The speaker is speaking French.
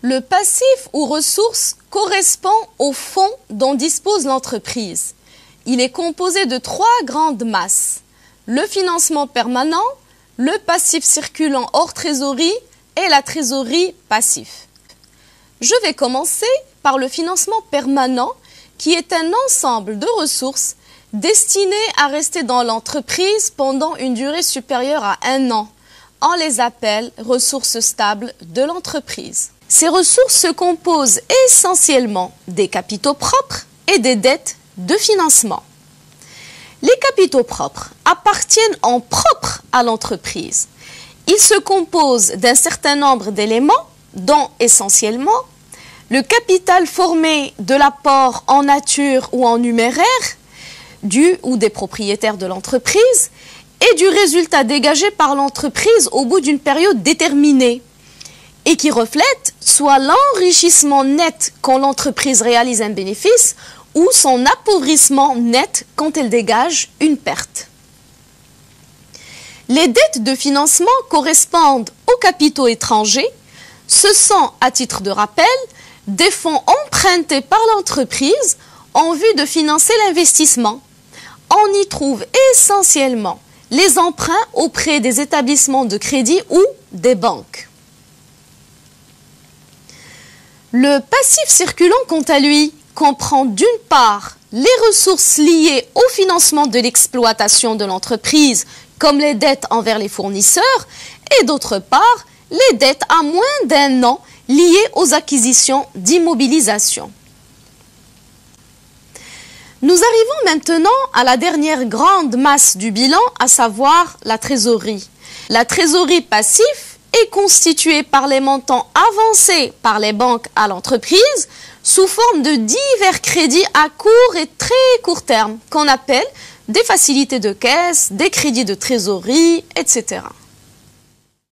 Le passif ou ressource correspond au fonds dont dispose l'entreprise. Il est composé de 3 grandes masses: le financement permanent, le passif circulant hors trésorerie et la trésorerie passif. Je vais commencer par le financement permanent, qui est un ensemble de ressources destinées à rester dans l'entreprise pendant une durée supérieure à 1 an. On les appelle ressources stables de l'entreprise. Ces ressources se composent essentiellement des capitaux propres et des dettes de financement. Les capitaux propres appartiennent en propre à l'entreprise. Ils se composent d'un certain nombre d'éléments, dont essentiellement le capital formé de l'apport en nature ou en numéraire du ou des propriétaires de l'entreprise et du résultat dégagé par l'entreprise au bout d'une période déterminée et qui reflète soit l'enrichissement net quand l'entreprise réalise un bénéfice ou son appauvrissement net quand elle dégage une perte. Les dettes de financement correspondent aux capitaux étrangers. Ce sont, à titre de rappel, des fonds empruntés par l'entreprise en vue de financer l'investissement. On y trouve essentiellement les emprunts auprès des établissements de crédit ou des banques. Le passif circulant, quant à lui, comprend d'une part les ressources liées au financement de l'exploitation de l'entreprise, comme les dettes envers les fournisseurs, et d'autre part les dettes à moins d'1 an liées aux acquisitions d'immobilisation. Nous arrivons maintenant à la dernière grande masse du bilan, à savoir la trésorerie. La trésorerie passive est constituée par les montants avancés par les banques à l'entreprise sous forme de divers crédits à court et très court terme, qu'on appelle des facilités de caisse, des crédits de trésorerie, etc.